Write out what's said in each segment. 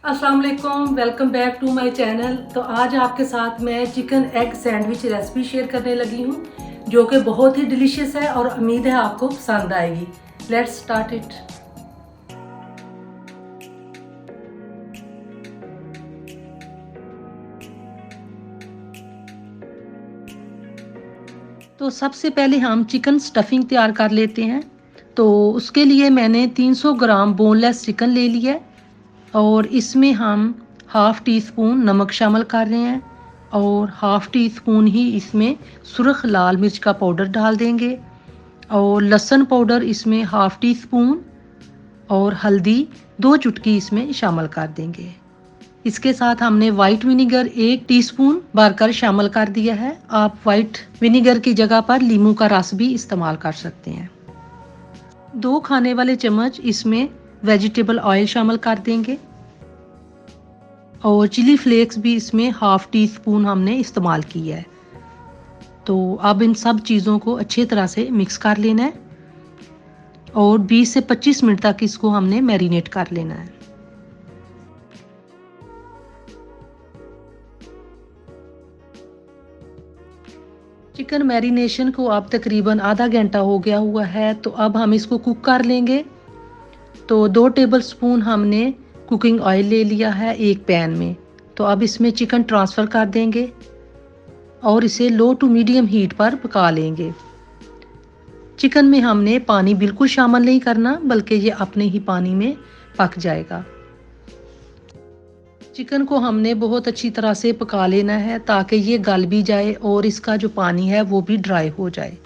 अस्सलाम वालेकुम, welcome back to my channel. तो आज आपके साथ मैं chicken egg sandwich recipe share करने लगी हूँ, जो कि बहुत ही डिलीशियस है और उम्मीद है आपको पसंद आएगी। Let's start it. तो सबसे पहले हम चिकन स्टफिंग तैयार कर लेते हैं। तो उसके लिए मैंने 300 ग्राम बोनलेस चिकन ले लिया है और इसमें हम हाफ़ टी स्पून नमक शामिल कर रहे हैं और हाफ़ टी स्पून ही इसमें सुरख लाल मिर्च का पाउडर डाल देंगे और लहसुन पाउडर इसमें हाफ़ टी स्पून और हल्दी 2 चुटकी इसमें शामिल कर देंगे। इसके साथ हमने वाइट विनेगर 1 टीस्पून भरकर शामिल कर दिया है। आप वाइट विनेगर की जगह पर नींबू का रस भी इस्तेमाल कर सकते हैं। 2 खाने वाले चम्मच इसमें वेजिटेबल ऑयल शामिल कर देंगे और चिली फ्लेक्स भी इसमें हाफ़ टी स्पून हमने इस्तेमाल किया है। तो अब इन सब चीज़ों को अच्छी तरह से मिक्स कर लेना है और 20 से 25 मिनट तक इसको हमने मैरिनेट कर लेना है। चिकन मैरिनेशन को अब तकरीबन आधा घंटा हो गया हुआ है, तो अब हम इसको कुक कर लेंगे। तो 2 टेबलस्पून हमने कुकिंग ऑयल ले लिया है एक पैन में। तो अब इसमें चिकन ट्रांसफ़र कर देंगे और इसे लो टू मीडियम हीट पर पका लेंगे। चिकन में हमने पानी बिल्कुल शामिल नहीं करना, बल्कि ये अपने ही पानी में पक जाएगा। चिकन को हमने बहुत अच्छी तरह से पका लेना है ताकि ये गल भी जाए और इसका जो पानी है वो भी ड्राई हो जाए।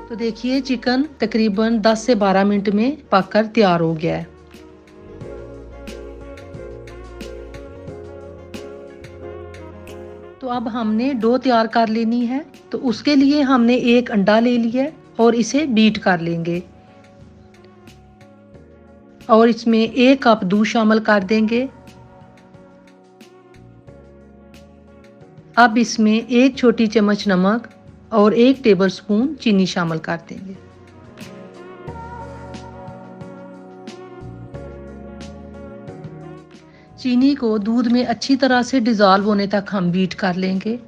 तो देखिए चिकन तकरीबन 10 से 12 मिनट में पककर तैयार हो गया है। तो अब हमने डो तैयार कर लेनी है। तो उसके लिए हमने एक अंडा ले लिया है और इसे बीट कर लेंगे और इसमें 1 कप दूध शामिल कर देंगे। अब इसमें 1 छोटी चम्मच नमक और 1 टेबलस्पून चीनी शामिल कर देंगे। चीनी को दूध में अच्छी तरह से डिज़ोल्व होने तक हम बीट कर लेंगे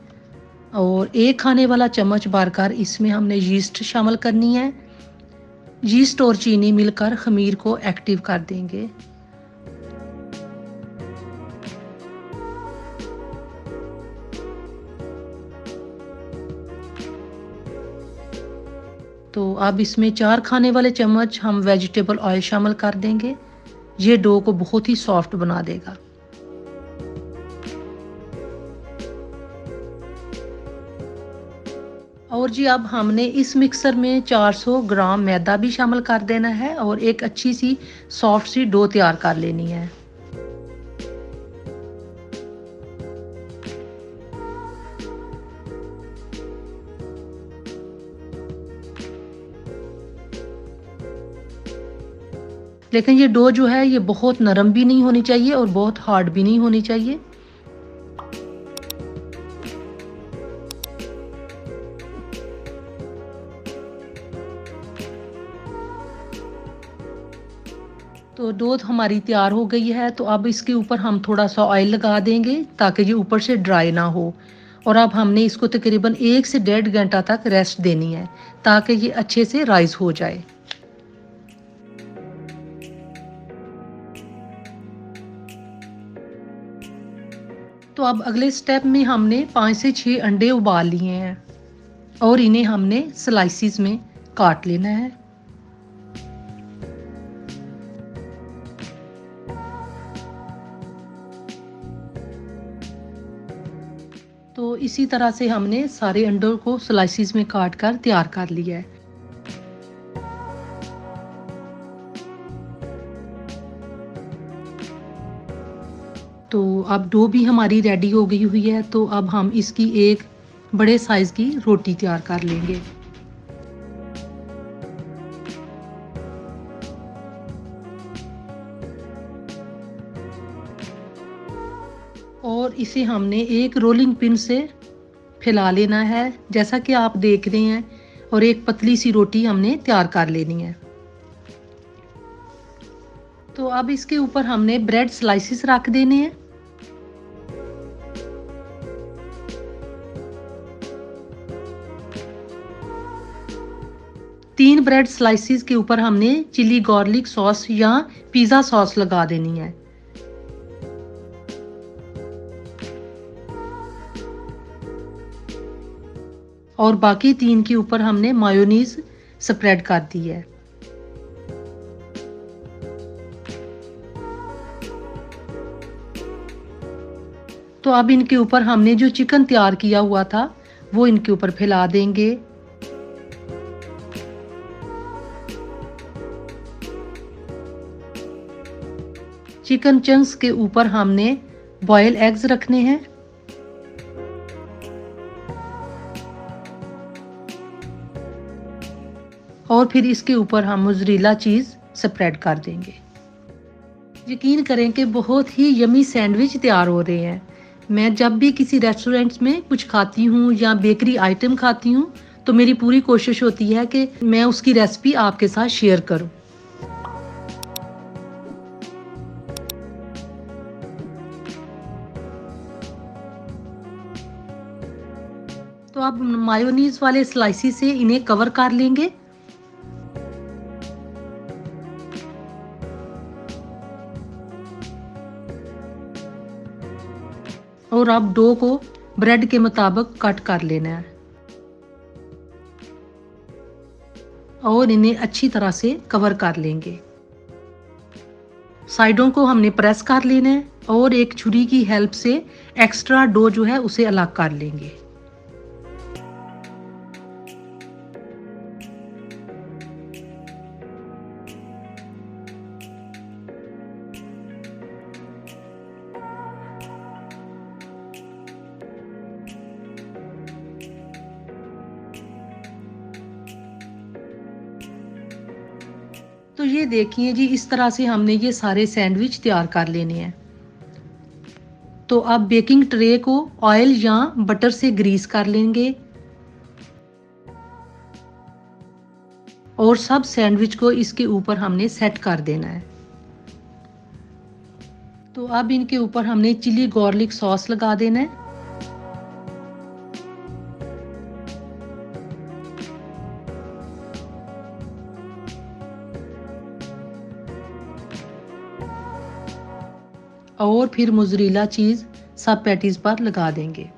और 1 खाने वाला चम्मच भरकर इसमें हमने यीस्ट शामिल करनी है। यीस्ट और चीनी मिलकर खमीर को एक्टिव कर देंगे। तो अब इसमें 4 खाने वाले चम्मच हम वेजिटेबल ऑयल शामिल कर देंगे। ये डो को बहुत ही सॉफ्ट बना देगा। और जी अब हमने इस मिक्सर में 400 ग्राम मैदा भी शामिल कर देना है और एक अच्छी सी सॉफ्ट सी डो तैयार कर लेनी है। लेकिन ये डो जो है ये बहुत नरम भी नहीं होनी चाहिए और बहुत हार्ड भी नहीं होनी चाहिए। तो डो हमारी तैयार हो गई है। तो अब इसके ऊपर हम थोड़ा सा ऑयल लगा देंगे ताकि ये ऊपर से ड्राई ना हो। और अब हमने इसको तकरीबन 1 से 1.5 घंटा तक रेस्ट देनी है ताकि ये अच्छे से राइस हो जाए। तो अब अगले स्टेप में हमने 5 से 6 अंडे उबाल लिए हैं और इन्हें हमने स्लाइसिस में काट लेना है। तो इसी तरह से हमने सारे अंडों को स्लाइसिस में काट कर तैयार कर लिया है। तो अब डो भी हमारी रेडी हो गई हुई है। तो अब हम इसकी एक बड़े साइज़ की रोटी तैयार कर लेंगे। और इसे हमने एक रोलिंग पिन से फैला लेना है जैसा कि आप देख रहे हैं, और एक पतली सी रोटी हमने तैयार कर लेनी है। तो अब इसके ऊपर हमने ब्रेड स्लाइसिस रख देने हैं। तीन ब्रेड स्लाइसिस के ऊपर हमने चिली गार्लिक सॉस या पिज़्ज़ा सॉस लगा देनी है। और बाकी तीन के ऊपर हमने मायोनीज स्प्रेड कर दी है। तो अब इनके ऊपर हमने जो चिकन तैयार किया हुआ था वो इनके ऊपर फैला देंगे। चिकन चंक्स के ऊपर हमने बॉयल एग्स रखने हैं। और फिर इसके ऊपर हम मोज़रेला चीज़ स्प्रेड कर देंगे। यकीन करें कि बहुत ही यमी सैंडविच तैयार हो रहे हैं। मैं जब भी किसी रेस्टोरेंट्स में कुछ खाती हूँ या बेकरी आइटम खाती हूँ तो मेरी पूरी कोशिश होती है कि मैं उसकी रेसिपी आपके साथ शेयर करूँ। तो अब मायोनीज वाले स्लाइसिस से इन्हें कवर कर लेंगे। और अब डो को ब्रेड के मुताबिक कट कर लेना है और इन्हें अच्छी तरह से कवर कर लेंगे। साइडों को हमने प्रेस कर लेना है और एक छुरी की हेल्प से एक्स्ट्रा डो जो है उसे अलग कर लेंगे। तो ये देखिए जी, इस तरह से हमने ये सारे सैंडविच तैयार कर लेने हैं। तो अब बेकिंग ट्रे को ऑयल या बटर से ग्रीस कर लेंगे और सब सैंडविच को इसके ऊपर हमने सेट कर देना है। तो अब इनके ऊपर हमने चिली गार्लिक सॉस लगा देना है। और फिर मोज़रेला चीज़ सब पैटीज पर लगा देंगे।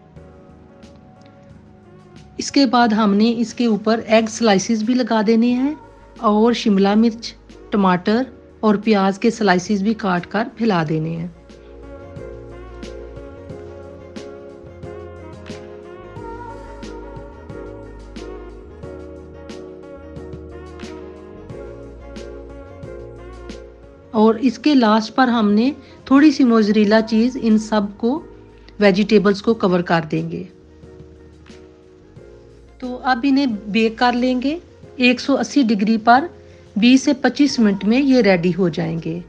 इसके बाद हमने इसके ऊपर एग स्लाइसिस भी लगा देने हैं और शिमला मिर्च, टमाटर और प्याज के स्लाइसिस भी काट कर फैला देने हैं। और इसके लास्ट पर हमने थोड़ी सी मोज़रेला चीज़ इन सब को वेजिटेबल्स को कवर कर देंगे। तो अब इन्हें बेक कर लेंगे 180 डिग्री पर 20 से 25 मिनट में ये रेडी हो जाएंगे।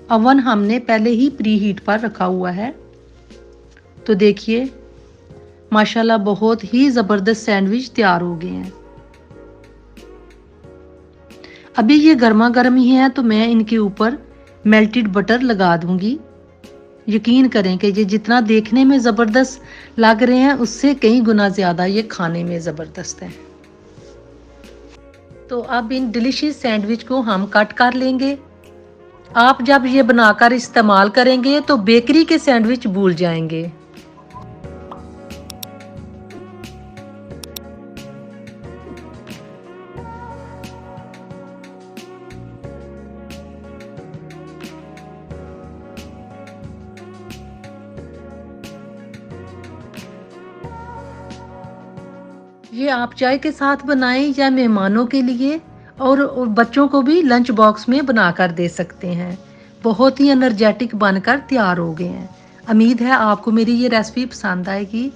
अवन हमने पहले ही प्री हीट पर रखा हुआ है। तो देखिए माशाल्लाह बहुत ही ज़बरदस्त सैंडविच तैयार हो गए हैं। अभी ये गर्मा गर्म ही है तो मैं इनके ऊपर मेल्टेड बटर लगा दूंगी। यकीन करें कि ये जितना देखने में ज़बरदस्त लग रहे हैं उससे कई गुना ज़्यादा ये खाने में ज़बरदस्त है। तो अब इन डिलीशियस सैंडविच को हम कट कर लेंगे। आप जब ये बनाकर इस्तेमाल करेंगे तो बेकरी के सैंडविच भूल जाएंगे। ये आप चाय के साथ बनाएं या मेहमानों के लिए, और बच्चों को भी लंच बॉक्स में बनाकर दे सकते हैं। बहुत ही एनर्जेटिक बनकर तैयार हो गए हैं। उम्मीद है आपको मेरी ये रेसिपी पसंद आएगी।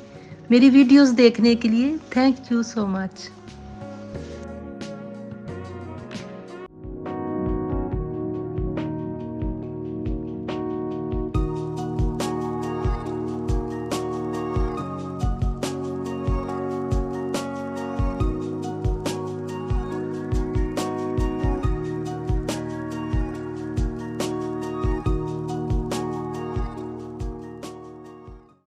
मेरी वीडियोस देखने के लिए थैंक यू सो मच।